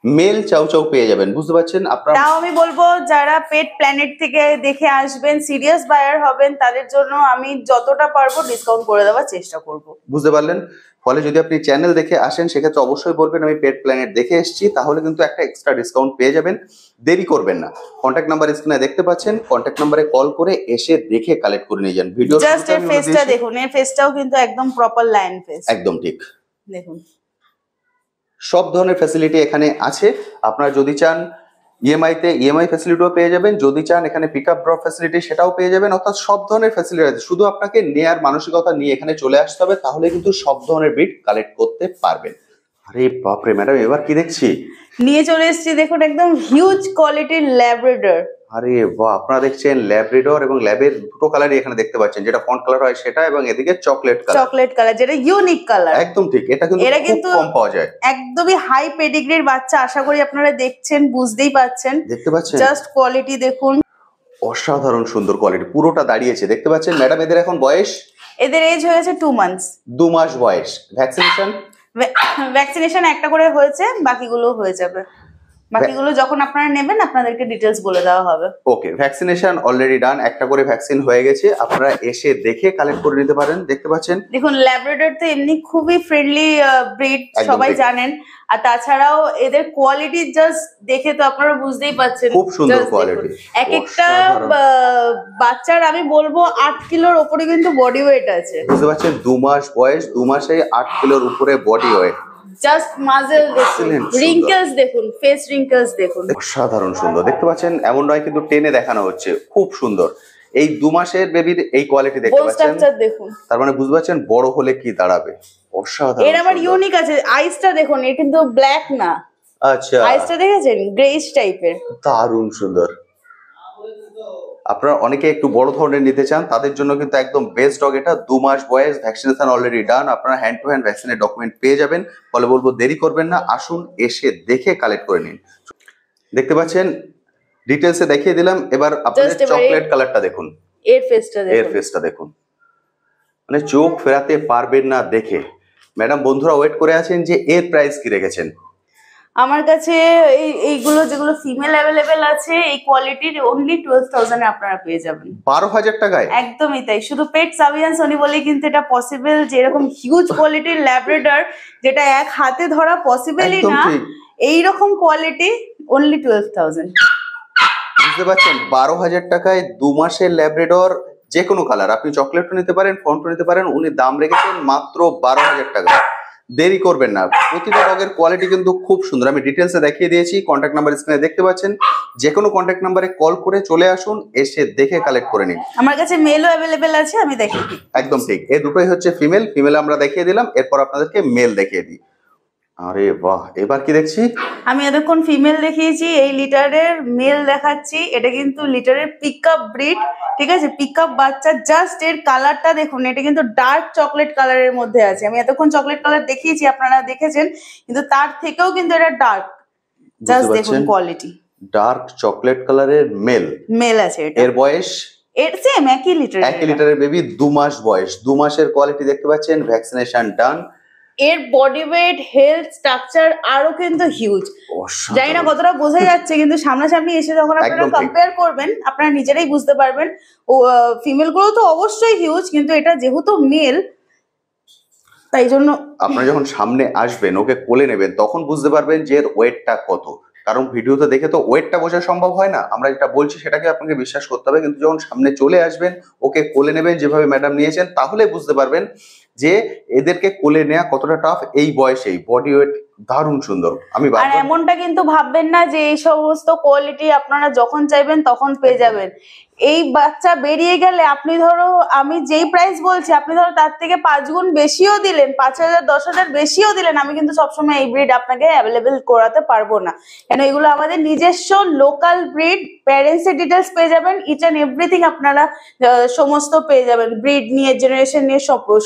Speaker 2: মেল চাউ চাউ পেয়ে যাবেন। বুঝতে পারছেন? আপনারা
Speaker 1: তাও আমি বলবো যারা পেট প্ল্যানেট থেকে দেখে আসবেন, সিরিয়াস বায়ার হবেন, তাদের জন্য আমি যতটা পারবো ডিসকাউন্ট করে দেওয়ার চেষ্টা করব।
Speaker 2: বুঝতে পারলেন? ফলে যদি আপনি চ্যানেল দেখে আসেন সেক্ষেত্রে অবশ্যই বলবেন আমি পেট প্ল্যানেট দেখে এসেছি, তাহলে কিন্তু একটা এক্সট্রা ডিসকাউন্ট পেয়ে যাবেন। দেরি করবেন না, কন্ট্যাক্ট নাম্বার স্ক্রিনে দেখতে পাচ্ছেন, কন্ট্যাক্ট নাম্বারে কল করে এসে দেখে কালেক্ট করে নিয়ে যান। ভিডিও
Speaker 1: জাস্ট এর ফেসটা দেখুন, এর ফেসটাও কিন্তু একদম প্রপার লাইন ফেস।
Speaker 2: একদম ঠিক।
Speaker 1: দেখুন
Speaker 2: সব ধরনের ফ্যাসিলিটি এখানে আছে। আপনারা যদি চান ইএমআই ফ্যাসিলিটিও পেয়ে যাবেন, যদি চান এখানে পিক আপ ড্রপ ফ্যাসিলিটি সেটাও পেয়ে যাবেন। অর্থাৎ সব ধরনের ফ্যাসিলিটি আছে, শুধু আপনাকে নেয়ার মানসিকতা নিয়ে এখানে চলে আসতে হবে, তাহলে কিন্তু সব ধরনের ব্রিড কালেক্ট করতে পারবেন। আরে বাপরে ম্যাডাম এবার কি দেখছি?
Speaker 1: নিয়ে চলে এসেছি দেখুন একদম হিউজ কোয়ালিটির ল্যাব্রাডর।
Speaker 2: আরে বাহ, আপনারা দেখছেন ল্যাব্রাডর এবং ল্যাবের দুটো কালারই এখানে দেখতে পাচ্ছেন, যেটা ফন্ট কালার হয় সেটা, এবং এদিকে চকলেট কালার।
Speaker 1: চকলেট কালার যেটা ইউনিক কালার।
Speaker 2: একদম ঠিক, এটা কিন্তু
Speaker 1: এরা
Speaker 2: খুব
Speaker 1: কিন্তু
Speaker 2: কম পাওয়া যায়।
Speaker 1: একদমই হাই পেডিগ্রির বাচ্চা, আশা করি আপনারা দেখছেন, বুঝতেই পাচ্ছেন।
Speaker 2: দেখতে পাচ্ছেন
Speaker 1: জাস্ট কোয়ালিটি দেখুন,
Speaker 2: অসাধারণ সুন্দর কোয়ালিটি, পুরোটা দাঁড়িয়েছে। দেখতে পাচ্ছেন ম্যাডাম, এদের এখন বয়স,
Speaker 1: এদের এজ হয়ে গেছে 2 মান্থস।
Speaker 2: 2 মাস বয়স। ভ্যাকসিনেশন
Speaker 1: ভ্যাকসিনেশন একটা করে হয়েছে, বাকিগুলো হয়ে যাবে। বাকিগুলো যখন আপনারা নেবেন আপনাদেরকে ডিটেলস বলে দেওয়া হবে।
Speaker 2: ওকে, ভ্যাকসিনেশন অলরেডি ডান, একটা করে ভ্যাকসিন হয়ে গেছে, আপনারা এসে দেখে কালেক্ট করে নিতে পারেন। দেখতে পাচ্ছেন
Speaker 1: দেখুন, ল্যাব্রাডর তো এমনি খুবই ফ্রেন্ডলি ব্রিড,
Speaker 2: একদম
Speaker 1: সবাই
Speaker 2: ঠিক।
Speaker 1: জানেন। আর তাছাড়াও এদের কোয়ালিটি জাস্ট দেখে তো আপনারা বুঝতেই পাচ্ছেন,
Speaker 2: খুব সুন্দর
Speaker 1: Just
Speaker 2: কোয়ালিটি।
Speaker 1: দেখুন। এক একটা
Speaker 2: অসাধারণ।
Speaker 1: বাচ্চার আমি বলবো 8 কিলোর উপরে কিন্তু বডি ওয়েট আছে।
Speaker 2: বুঝতে পারছেন, 2 মাস বয়স, 2 মাসে 8 কিলোর উপরে বডি ওয়েট।
Speaker 1: জাস্ট মাজেল দেখুন,
Speaker 2: Excellent, সুন্দর।
Speaker 1: রিঙ্কেলস দেখুন, ফেস রিঙ্কেলস দেখুন।
Speaker 2: অসাধারণ সুন্দর। দেখতে পাচ্ছেন, এমন নয় কিন্তু টেনে দেখানো হচ্ছে, খুব সুন্দর। এই 2 মাসের বেবির এই কোয়ালিটি দেখতে
Speaker 1: বোন
Speaker 2: পাচ্ছেন,
Speaker 1: স্ট্রাকচার দেখুন।
Speaker 2: তার মানে বুঝতে পারছেন বড় হলে কি দাঁড়াবে। অসাধারণ।
Speaker 1: এর আবার
Speaker 2: সুন্দর।
Speaker 1: ইউনিক আছে, আইসটা দেখুন, এ কিন্তু ব্ল্যাক না,
Speaker 2: আচ্ছা,
Speaker 1: আইসটা দেখেছেন গ্রেইশ টাইপের।
Speaker 2: দারুণ সুন্দর। আপনারা অনেকে একটু বড় ধরনের নিতে চান, তাদের জন্য কিন্তু একদম বেস্ট ডগ এটা। 2 মাস বয়স, ভ্যাকসিনেশন অলরেডি ডান, আপনারা হ্যান্ড টু হ্যান্ড ভ্যাকসিনের ডকুমেন্ট পেয়ে যাবেন। ফলে বলবো দেরি করবেন না, আসুন এসে দেখে কালেক্ট করে নিন। দেখতে পাচ্ছেন ডিটেলসে দেখিয়ে দিলাম, এবার আপনাদের
Speaker 1: Just এবারে
Speaker 2: চকলেট কালারটা দেখুন,
Speaker 1: এর ফেসটা
Speaker 2: এর
Speaker 1: দেখুন।
Speaker 2: ফেসটা দেখুন, মানে চোখ ফেরাতে পারবেন না দেখে। ম্যাডাম, বন্ধুরা ওয়েট করে আছেন যে এর প্রাইস কি রেখেছেন।
Speaker 1: আমার কাছে এইগুলো যেগুলো ফিমেল অ্যাভেলেবেল আছে, এই কোয়ালিটির অনলি 12,000 এ আপনারা পেয়ে যাবেন।
Speaker 2: 12,000 টাকায়?
Speaker 1: একদমই তাই, শুধু পেট সাবিয়ান সোনি বলেই কিন্তু এটা পসিবল, যে এরকম হিউজ কোয়ালিটির ল্যাব্রাডর যেটা এক হাতে ধরা পসিবলই
Speaker 2: একদম
Speaker 1: না,
Speaker 2: ঠিক।
Speaker 1: এইরকম কোয়ালিটি অনলি 12,000।
Speaker 2: বুঝতে পারছেন, 12,000 টাকায় 2 মাসের ল্যাব্রাডর, যে কোনো কালার, আপনি চকলেটও নিতে পারেন, ফন্টও নিতে পারেন। উনি দাম রেখেছেন মাত্র 12,000 টাকা। দেরি করবেন না, প্রতিটা ডগের কোয়ালিটি কিন্তু খুব সুন্দর। আমি ডিটেলসে দেখিয়ে দিয়েছি, কন্ট্যাক্ট নাম্বার স্ক্রিনে দেখতে পাচ্ছেন। যে কোনো কন্ট্যাক্ট নাম্বারে কল করে চলে আসুন, এসে দেখে কালেক্ট করে নিন।
Speaker 1: আমার কাছে মেলও অ্যাভেলেবেল আছে, আমি দেখিয়ে দিই।
Speaker 2: একদম ঠিক, এই দুটোই হচ্ছে ফিমেল। ফিমেল আমরা দেখিয়ে দিলাম, এরপর আপনাদেরকে মেল দেখিয়ে দিই। আরে বাহ, এবার কি দেখছি?
Speaker 1: আমি এতক্ষণ ফিমেল দেখিয়েছি, এই লিটারের মেল দেখাচ্ছি। এটা কিন্তু লিটারের পিকআপ ব্রিড, ঠিক আছে, পিকআপ বাচ্চা। জাস্ট এর কালারটা দেখুন, এটা কিন্তু ডার্ক চকলেট কালারের মধ্যে আছে। আমি এতক্ষণ চকলেট কালার দেখিয়েছি, আপনারা দেখেছেন, কিন্তু তার থেকেও কিন্তু এটা ডার্ক। জাস্ট দেখুন কোয়ালিটি,
Speaker 2: ডার্ক চকলেট কালারের মেল,
Speaker 1: মেল আছে এটা।
Speaker 2: এর বয়স
Speaker 1: এর সেম একই লিটার,
Speaker 2: 1 লিটারের বেবি, 2 মাস বয়স। 2 মাসের কোয়ালিটি দেখতে পাচ্ছেন, ভ্যাকসিনেশন ডান।
Speaker 1: এর বডি ওয়েট, হেলথ স্ট্রাকচার আরো কিন্তু হিউজ। জানি না কতটা বোঝা যাচ্ছে, কিন্তু সামনাসামনি এসে যখন আপনারা
Speaker 2: একদম ঠিক।
Speaker 1: কম্পেয়ার করবেন, আপনারা নিজেরাই বুঝতে পারবেন। ও ফিমেল গুলো তো অবশ্যই হিউজ, কিন্তু এটা যেহেতু মেল, তাই জন্য
Speaker 2: আপনারা যখন সামনে আসবেন, ওকে কোলে নেবেন, তখন বুঝতে পারবেন যে এর ওয়েটটা কত। কারণ ভিডিওতে দেখে তো ওয়েটটা বোঝা সম্ভব হয় না, আমরা যেটা বলছি সেটাকে আপনাকে বিশ্বাস করতে হবে। কিন্তু যখন সামনে চলে আসবেন, ওকে কোলে নেবেন যেভাবে ম্যাডাম নিয়েছেন, তাহলে বুঝতে পারবেন যে এদেরকে কোলে নেওয়া কতটা টাফ। এই বয়সেই বডি ওয়েট দারুণ সুন্দর। আমি
Speaker 1: আর এমনটা কিন্তু ভাববেন না যে এই সমস্ত কোয়ালিটি আপনারা যখন চাইবেন তখন পেয়ে যাবেন। এই বাচ্চা বেরিয়ে গেলে আপনি ধরো, আমি যেই প্রাইস বলছি, আপনি ধরো তার থেকে 5 গুণ বেশিও দিলেন, 5,000 10,000 বেশিও দিলেন, আমি কিন্তু সবসময় এই ব্রিড আপনাকে অ্যাভেলেবেল করাতে পারবো না। কেন এগুলো আমাদের নিজস্ব লোকাল ব্রিড। প্যারেন্টস এর ডিটেলস পেয়ে যাবেন, ইচ অ্যান্ড এভরিথিং আপনারা সমস্ত পেয়ে যাবেন, ব্রিড নিয়ে, জেনারেশন নিয়ে,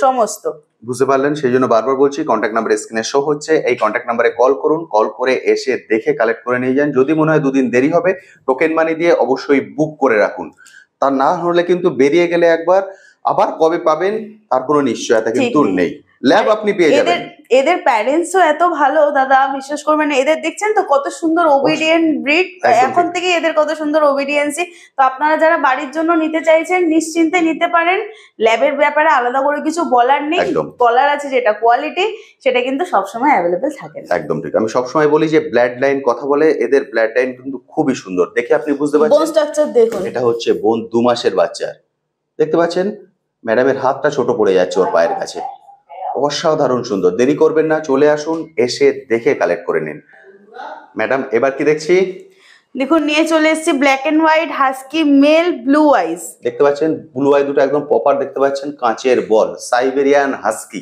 Speaker 1: সমস্ত।
Speaker 2: বুঝতে পারলেন, সেই জন্য বারবার বলছি, কন্ট্যাক্ট নাম্বার স্ক্রিনে শো হচ্ছে, এই কন্ট্যাক্ট নাম্বারে কল করুন। কল করে এসে দেখে কালেক্ট করে নিয়ে যান। যদি মনে হয় 2 দিন দেরি হবে, টোকেন মানি দিয়ে অবশ্যই বুক করে রাখুন। তা না হলে কিন্তু বেরিয়ে গেলে একবার আবার কবে পাবেন তার কোনো নিশ্চয়তা কিন্তু নেই। ল্যাব আপনি পেয়ে যাবেন।
Speaker 1: এদের প্যারেন্টসও এত ভালো দাদা, বিশ্বাস করবেন না। এদের দেখছেন তো কত সুন্দর ওবিডিয়েন্ট ব্রিড, এখন থেকে এদের কত সুন্দর ওবিডিয়েন্সি। তো আপনারা যারা বাড়ির জন্য নিতে চাইছেন, নিশ্চিন্তে নিতে পারেন। ল্যাবের ব্যাপারে আলাদা করে কিছু বলার নেই, বলার আছে যেটা কোয়ালিটি, সেটা কিন্তু সবসময় অ্যাভেলেবেল থাকে।
Speaker 2: একদম ঠিক, আমি সবসময় বলি যে ব্লাড লাইন কথা বলে, এদের ব্লাড লাইন কিন্তু খুবই সুন্দর। দেখে আপনি বুঝতে পারছেন,
Speaker 1: বোন স্ট্রাকচার দেখুন,
Speaker 2: এটা হচ্ছে বোন 2 মাসের বাচ্চা। দেখতে পাচ্ছেন ম্যাডামের হাতটা ছোট পড়ে যাচ্ছে ওর পায়ের কাছে। অসাধারণ সুন্দর। দেরি করবেন না, চলে আসুন, এসে দেখে কালেক্ট করে নিন। ম্যাডাম, এবার কি দেখছি?
Speaker 1: দেখুন, নিয়ে চলে এসেছি black and white husky male blue eyes.
Speaker 2: দেখতে পাচ্ছেন ব্লু আই দুটো একদম প্রপার। দেখতে পাচ্ছেন কাঁচের বল, সাইবেরিয়ান হাস্কি।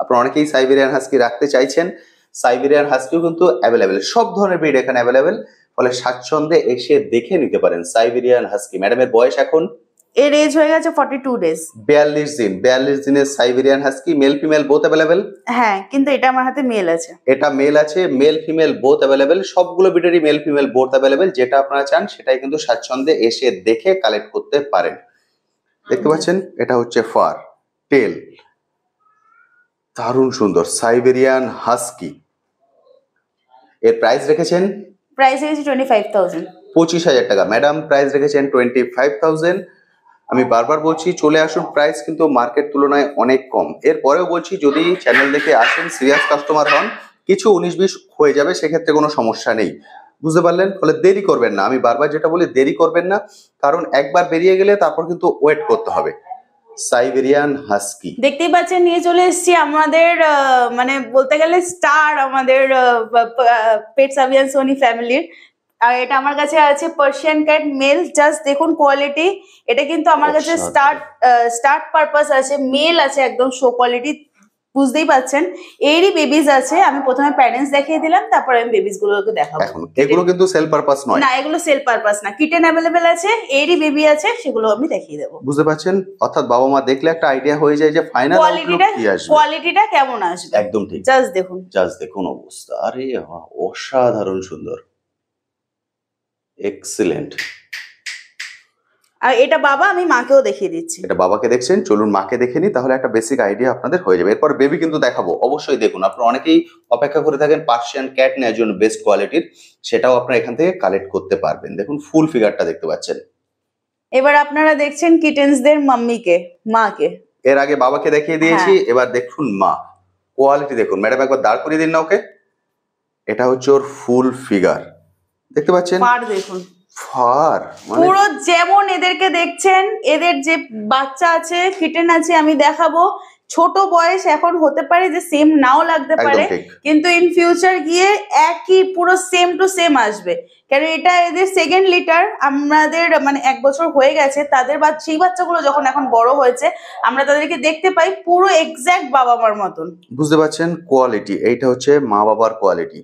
Speaker 2: আপনারা অনেকেই সাইবেরিয়ান হাস্কি রাখতে চাইছেন। সাইবেরিয়ান হাস্কিও কিন্তু অ্যাভেলেবেল, সব ধরনের ব্রিড এখানে অ্যাভেলেবেল। ফলে স্বাচ্ছন্দ্যে এসে দেখে নিতে পারেন সাইবেরিয়ান হাস্কি। ম্যাডামের বয়স এখন
Speaker 1: এর এজ হয়ে গেছে 42 ডেজ।
Speaker 2: 42 দিনের Siberian husky, mail female both available.
Speaker 1: হ্যাঁ, কিন্তু এটা আমার হাতে মেল আছে।
Speaker 2: এটা মেল আছে, মেল ফিমেল বোথ অ্যাভেলেবেল। সবগুলো বিটেরই মেল ফিমেল বোথ অ্যাভেলেবেল। যেটা আপনারা চান সেটাই কিন্তু স্বাচ্ছন্দ্যে এসে দেখে কালেক্ট করতে পারেন। দেখতে পাচ্ছেন এটা হচ্ছে ফার, টেল, দারুণ সুন্দর সাইবেরিয়ান হাস্কি। এর প্রাইস রেখেছেন,
Speaker 1: প্রাইস রেখেছি 25,000।
Speaker 2: 25,000 টাকা। ম্যাডাম প্রাইস রেখেছেন 25,000। আমি বারবার বলছি চলে আসুন, প্রাইস কিন্তু মার্কেট তুলনায় অনেক কম। এরপরেও বলছি যদি চ্যানেল দেখে আসেন, সিরিয়াস কাস্টমার হন, কিছু 19-20 হয়ে যাবে, সেক্ষেত্রে কোনো সমস্যা নেই। বুঝতে পারলেন? ফলে দেরি করবেন না। আমি বারবার যেটা বলি, দেরি করবেন না, কারণ একবার বেরিয়ে গেলে তারপর কিন্তু ওয়েট করতে হবে। সাইবেরিয়ান হাস্কি
Speaker 1: দেখতেই পাচ্ছেন, নিয়ে চলে এসেছি আমাদের মানে বলতে গেলে স্টার আমাদের পেটস আভি অ্যান্ড সোনি ফ্যামিলির। আর এটা আমার কাছে আছে পার্সিয়ান ক্যাট মেল। জাস্ট দেখুন কোয়ালিটি, এটা কিন্তু আমার কাছে স্টার্ট পারপাস আছে, মেল আছে, একদম শো কোয়ালিটি। বুঝতেই পাচ্ছেন এরই বেবিজ আছে। আমি প্রথমে প্যারেন্টস দেখিয়ে দিলাম, তারপরে আমি বেবিজ গুলোকে দেখাবো।
Speaker 2: এখন এগুলো কিন্তু সেল পারপাস নয়,
Speaker 1: না এগুলো সেল পারপাস না, কিটেন অ্যাভেলেবেল আছে, এরই বেবি আছে, সেগুলো আমি দেখিয়ে দেবো।
Speaker 2: বুঝতে পারছেন? অর্থাৎ বাবা মা দেখলে একটা আইডিয়া হয়ে যায় যে ফাইনাল আউটলুক কি আসবে,
Speaker 1: কোয়ালিটিটা কেমন আসবে।
Speaker 2: একদম ঠিক। জাস্ট দেখুন অবস্থা, আরে অসাধারণ সুন্দর, এক্সিলেন্ট।
Speaker 1: আর এটা বাবা, আমি মাকেও দেখিয়ে দিচ্ছি।
Speaker 2: এটা বাবাকে দেখছেন, চলুন মাকে দেখে নি, তাহলে একটা বেসিক আইডিয়া আপনাদের হয়ে যাবে। এরপর বেবি কিন্তু দেখাবো। অবশ্যই দেখুন, আপনারা অনেকেই অপেক্ষা করে থাকেন পার্সিয়ান ক্যাট নেওয়ার জন্য বেস্ট কোয়ালিটির, সেটাও আপনারা এখান থেকে কালেক্ট করতে পারবেন। দেখুন ফুল ফিগারটা দেখতে পাচ্ছেন।
Speaker 1: এবার আপনারা দেখছেন কিটেন্সদের মাম্মিকে, মাকে।
Speaker 2: এর আগে বাবাকে দেখিয়ে দিয়েছি, এবার দেখুন মা। কোয়ালিটি দেখুন ম্যাডাম, একবার দাঁড় করিয়ে দিন না ওকে। এটা হচ্ছে ওর ফুল ফিগার, দেখতে পাচ্ছেন?
Speaker 1: ফার দেখুন,
Speaker 2: ফার
Speaker 1: পুরো যেমন এদেরকে দেখছেন, এদের যে বাচ্চা আছে, কিটেন আছে, আমি দেখাবো। ছোট বয়স এখন হতে পারে যে সেম নাও লাগতে পারে, কিন্তু ইন ফিউচার গিয়ে একই পুরো সেম টু সেম আসবে। কারণ এটা এদের সেকেন্ড লিটার। আমাদের মানে 1 বছর হয়ে গেছে, তাদের সেই বাচ্চাগুলো যখন এখন বড় হয়েছে, আমরা তাদেরকে দেখতে পাই পুরো এক্সাক্ট বাবা মার মতন।
Speaker 2: বুঝতে পারছেন কোয়ালিটি? এইটা হচ্ছে মা বাবার কোয়ালিটি।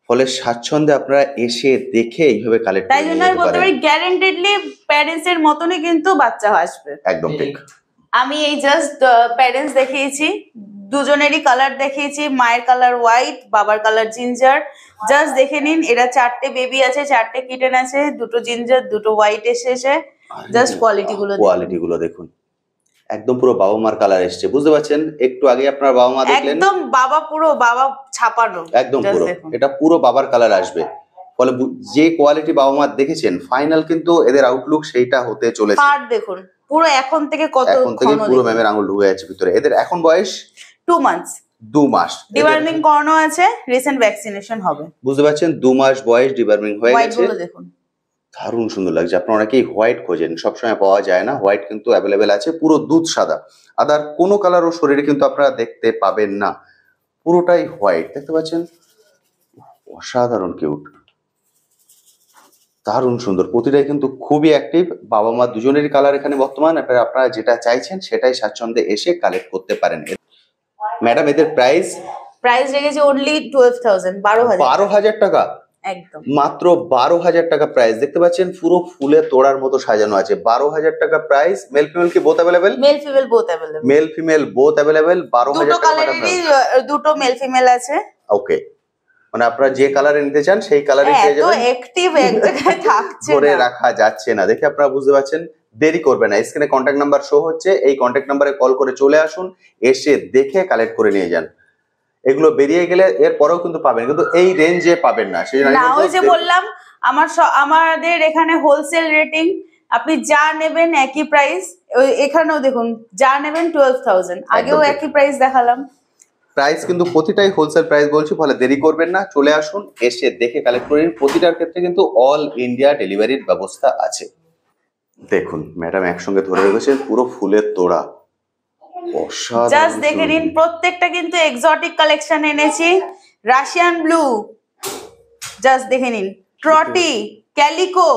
Speaker 2: ফলে স্বাচ্ছন্দ্যে আপনারা এসে দেখে এইভাবে কালেক্ট করে
Speaker 1: তাই জন্য আমি বলতে পারি গ্যারান্টেডলি প্যারেন্টস এর মতনই কিন্তু বাচ্চা আসবে।
Speaker 2: একদম ঠিক।
Speaker 1: আমি এই জাস্ট প্যারেন্টস দেখিয়েছি, দুজনেরই কালার দেখিয়েছি। মায়ের কালার হোয়াইট, বাবার কালার জিঞ্জার। জাস্ট দেখে নিন, এরা 4টে বেবি আছে, 4টে কিটেন আছে, 2টো জিঞ্জার, 2টো হোয়াইট এসেছে। জাস্ট কোয়ালিটি গুলো
Speaker 2: দেখুন, একদম পুরো বাবা মার কালার এসেছে। বুঝতে পারছেন? একটু আগে আপনার বাবা মা দেখলেন,
Speaker 1: একদম বাবা, পুরো বাবা ছাপানো,
Speaker 2: একদম পুরো এটা পুরো বাবার কালার আসবে। ফলে যে কোয়ালিটি বাবা মা দেখেছেন, ফাইনাল কিন্তু এদের আউটলুক সেইটা হতে চলেছে।
Speaker 1: ফার দেখুন পুরো এখন থেকে কত,
Speaker 2: এখন থেকে পুরো ম্যামের আঙুল ঢুকে যাচ্ছে ভিতরে। এদের এখন বয়স
Speaker 1: 2 মান্থস।
Speaker 2: 2 মাস।
Speaker 1: ডিওয়ার্মিং করানো আছে, রিসেন্ট ভ্যাকসিনেশন হবে।
Speaker 2: বুঝতে পারছেন? 2 মাস বয়স, ডিওয়ার্মিং হয়ে গেছে।
Speaker 1: দেখুন
Speaker 2: দারুণ সুন্দর লাগছে। আপনারা অনেকেই হোয়াইট খোঁজেন, সবসময় পাওয়া যায় না। হোয়াইট কিন্তু অ্যাভেলেবেল আছে, পুরো দুধ সাদা। আদার কোনো কালার ও শরীরে কিন্তু আপনারা দেখতে পাবেন না, পুরোটাই হোয়াইট। দেখতে পাচ্ছেন? অসাধারণ কিউট, দারুণ সুন্দর। প্রতিটাই কিন্তু খুবই অ্যাক্টিভ। বাবা মা দুজনেরই কালার এখানে বর্তমান। আপনারা যেটা চাইছেন সেটাই স্বাচ্ছন্দ্যে এসে কালেক্ট করতে পারেন। ম্যাডাম এদের প্রাইস
Speaker 1: রেখেছে অনলি 12,000,
Speaker 2: 12,000 টাকা।
Speaker 1: একদম
Speaker 2: মাত্র 12,000 টাকা প্রাইস। দেখতে পাচ্ছেন পুরো ফুলে তোড়ার মতো সাজানো আছে। 12,000 টাকা প্রাইস। মেল ফিমেল কি both available?
Speaker 1: Mail female both available.
Speaker 2: Mail female both available. 12,000 টাকা।
Speaker 1: দুটো মেল ফিমেল আছে।
Speaker 2: ওকে, মানে আপনারা যে কালারে নিতে চান সেই কালারে পেয়ে যাবেন।
Speaker 1: এত অ্যাক্টিভ এক জায়গায় থাকছে না,
Speaker 2: ধরে রাখা যাচ্ছে না। দেখে আপনারা বুঝতে পারছেন। দেরি করবেন না, স্ক্রিনে কন্ট্যাক্ট নাম্বার শো হচ্ছে, এই কন্ট্যাক্ট নাম্বারে কল করে চলে আসুন, এসে দেখে কালেক্ট করে নিয়ে যান। এগুলো বেরিয়ে গেলে এর পরেও কিন্তু পাবেন, কিন্তু এই রেঞ্জে পাবেন না। সেই জন্য
Speaker 1: ওই যে বললাম, আমাদের এখানে হোলসেল রেটিং, আপনি যা নেবেন একই প্রাইস। এখানেও দেখুন, যা নেবেন 12,000, আগেও একই প্রাইস দেখালাম।
Speaker 2: প্রাইস কিন্তু প্রতিটাই হোলসেল প্রাইস বলছি, ফলে দেরি করবেন না, চলে আসুন, এসে দেখে কালেক্ট করে নিন। প্রতিটার ক্ষেত্রে কিন্তু অল ইন্ডিয়া ডেলিভারির ব্যবস্থা আছে। দেখুন ম্যাডাম একসঙ্গে ধরে রেখেছেন, পুরো ফুলের তোড়া, অসাধারণ।
Speaker 1: জাস্ট দেখে নিন, প্রত্যেকটা কিন্তু এক্সোটিক কালেকশন এনেছি। রাশিয়ান ব্লু, জাস্ট দেখে নিন, ট্রটি, ক্যালিকো,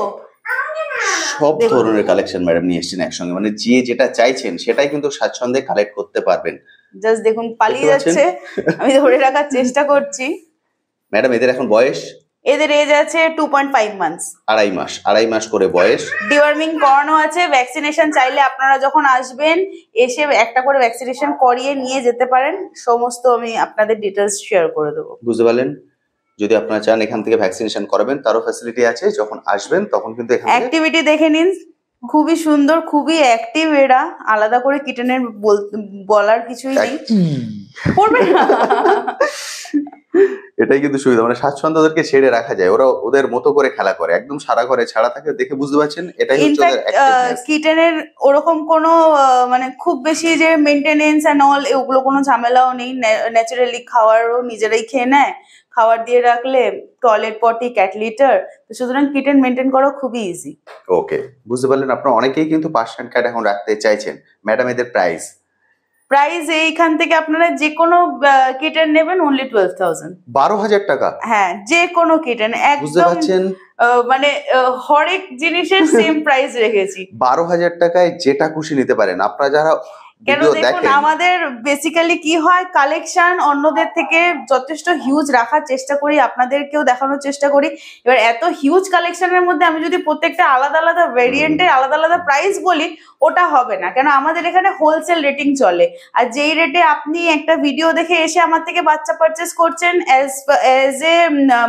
Speaker 2: সব ধরনের কালেকশন ম্যাডাম নিয়ে এসেছেন একসঙ্গে। মানে যে যেটা চাইছেন সেটাই কিন্তু স্বাচ্ছন্দ্যে কালেক্ট করতে পারবেন।
Speaker 1: জাস্ট দেখুন পালিয়ে যাচ্ছে, আমি ধরে রাখার চেষ্টা করছি।
Speaker 2: ম্যাডাম এদের এখন বয়স
Speaker 1: এদের এজ আছে 2.5 মান্থস।
Speaker 2: 2.5 মাস করে বয়স।
Speaker 1: ডিওয়ার্মিং করানো আছে, ভ্যাকসিনেশন চাইলে আপনারা যখন আসবেন এসে একটা করে ভ্যাকসিনেশন করিয়ে নিয়ে যেতে পারেন, সমস্ত আমি আপনাদের ডিটেলস শেয়ার করে দেবো।
Speaker 2: বুঝতে পারলেন? যদি আপনারা চান এখান থেকে ভ্যাকসিনেশন করাবেন তারও ফ্যাসিলিটি আছে, যখন আসবেন তখন কিন্তু এখান থেকে
Speaker 1: অ্যাক্টিভিটি দেখে নিন, খুবই সুন্দর, খুবই অ্যাক্টিভ এরা, আলাদা করে কিটেনের বলার কিছুই নেই। পড়বে না
Speaker 2: এটাই কিন্তু সুবিধা, মানে স্বাচ্ছন্দ্য ওদেরকে ছেড়ে রাখা যায়, ওরা ওদের মতো করে খেলা করে, একদম সারা ঘরে ছাড়া থাকে, দেখে বুঝতে পারছেন এটাই হচ্ছে ওদের অ্যাক্টিভনেস।
Speaker 1: কিটেনের ওরকম কোনো মানে খুব বেশি যে মেইনটেনেন্স এন্ড অল ওগুলো কোনো ঝামেলাও নেই, ন্যাচারালি খাওয়ারও নিজেরাই খেয়ে নেয়, খাবার দিয়ে রাখলে টয়লেট পটি ক্যাট লিটার, তো সুতরাং কিটেন মেনটেন করা খুবই ইজি।
Speaker 2: ওকে, বুঝতে পারলেন? আপনারা অনেকেই কিন্তু পার্সিয়ান ক্যাট এখন রাখতে চাইছেন। ম্যাডাম এদের প্রাইস
Speaker 1: এইখান থেকে আপনারা যে কোনো কিটেন নেবেন অনলি 12,000।
Speaker 2: 12,000 টাকা?
Speaker 1: হ্যাঁ, যে কোনো কিটেন,
Speaker 2: বুঝতে
Speaker 1: একদম
Speaker 2: পারছেন?
Speaker 1: মানে হরেক জিনিসের সেম প্রাইস রেখেছি।
Speaker 2: 12,000 টাকায় যেটা খুশি নিতে পারেন। আপনারা যারা
Speaker 1: কেন
Speaker 2: ভিডিও
Speaker 1: দেখুন,
Speaker 2: দেখেন,
Speaker 1: আমাদের বেসিক্যালি কি হয়, কালেকশন অন্যদের থেকে যথেষ্ট হিউজ রাখার চেষ্টা করি, আপনাদেরকেও দেখানোর চেষ্টা করি। এবার এত হিউজ কালেকশনের মধ্যে আমি যদি প্রত্যেকটা আলাদা আলাদা ভেরিয়েন্টের আলাদা আলাদা প্রাইস বলি, ওটা হবে না, কেন আমাদের এখানে হোলসেল রেটিং চলে। আর যেই রেটে আপনি একটা ভিডিও দেখে এসে আমার থেকে বাচ্চা পারচেস করছেন এজ এ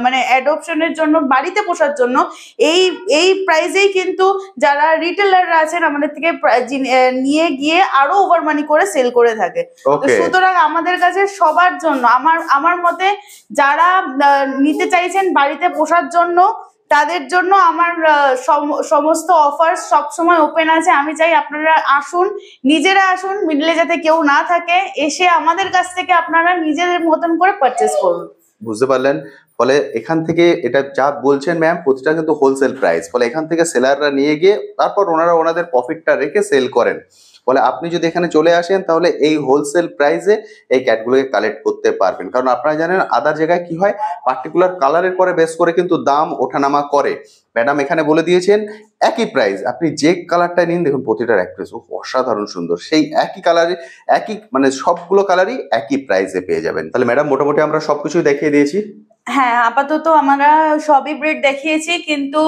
Speaker 1: মানে অ্যাডপশনের জন্য, বাড়িতে পোষার জন্য, এই প্রাইসেই কিন্তু যারা রিটেলাররা আছেন আমাদের থেকে নিয়ে গিয়ে আরো ওভার মানি করে সেল করে থাকে। তো সুতরাং আমাদের কাছে সবার জন্য, আমার মতে যারা নিতে চাইছেন বাড়িতে পোষার জন্য, তাদের জন্য আমার সমস্ত অফার সবসময় ওপেন আছে। আমি চাই আপনারা আসুন, নিজেরা আসুন, মিডলে যাতে কেউ না থাকে, এসে আমাদের কাছ থেকে আপনারা নিজেদের মতন করে পারচেস করুন।
Speaker 2: বুঝতে পারলেন? ফলে এখান থেকে এটা যা বলছেন ম্যাম, প্রতিটা কিন্তু হোলসেল প্রাইস, ফলে এখান থেকে সেলাররা নিয়ে গিয়ে তারপর ওনারা ওনাদের প্রফিটটা রেখে সেল করেন। ফলে আপনি যদি এখানে চলে আসেন তাহলে এই হোলসেল প্রাইসে এই ক্যাটগুলোকে কালেক্ট করতে পারবেন। কারণ আপনারা জানেন আদার জায়গায় কি হয়, পার্টিকুলার কালারের পরে বেস করে কিন্তু দাম ওঠানামা করে। ম্যাডাম এখানে বলে দিয়েছেন একই প্রাইস, আপনি যে কালারটা নিন, দেখুন প্রতিটার এক প্রাইস, অসাধারণ সুন্দর, সেই একই কালারে একই মানে সবগুলো কালারই একই প্রাইসে পেয়ে যাবেন। তাহলে ম্যাডাম মোটামুটি আমরা সবকিছুই দেখিয়ে দিয়েছি।
Speaker 1: হ্যাঁ, আপাতত আমরা সবই ব্রিড দেখিয়েছি, কিন্তু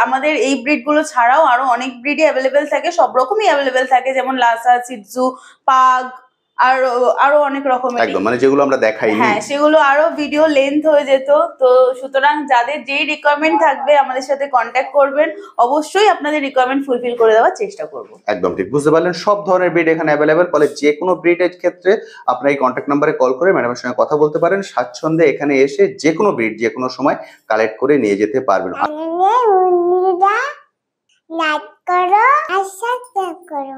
Speaker 1: আমাদের এই ব্রিড গুলো ছাড়াও আরো অনেক ব্রিডই অ্যাভেলেবেল থাকে, সব রকমই অ্যাভেলেবেল থাকে, যেমন লাসা, সিটজু, পাগ, আর আরো অনেক রকমের,
Speaker 2: একদম মানে যেগুলো আমরা দেখাইনি।
Speaker 1: হ্যাঁ, সেগুলো আরো ভিডিও লেন্থ হয়ে যেত। তো সুতরাং যাদের যেই রিকোয়ারমেন্ট থাকবে আমাদের সাথে কন্ট্যাক্ট করবেন, অবশ্যই আপনাদের রিকোয়ারমেন্ট ফুলফিল করে দেওয়ার চেষ্টা করব।
Speaker 2: একদম ঠিক, বুঝতে পারলেন? সব ধরনের ব্রিড এখানে অ্যাভেলেবেল, ফলে যে কোনো ব্রিডের ক্ষেত্রে আপনার এই কন্ট্যাক্ট নাম্বারে কল করে ম্যাডামের সঙ্গে কথা বলতে পারেন, স্বাচ্ছন্দ্যে এখানে এসে যে কোনো ব্রিড যে কোনো সময় কালেক্ট করে নিয়ে যেতে পারবেন।
Speaker 3: লাইক করো আর সাবস্ক্রাইব করো।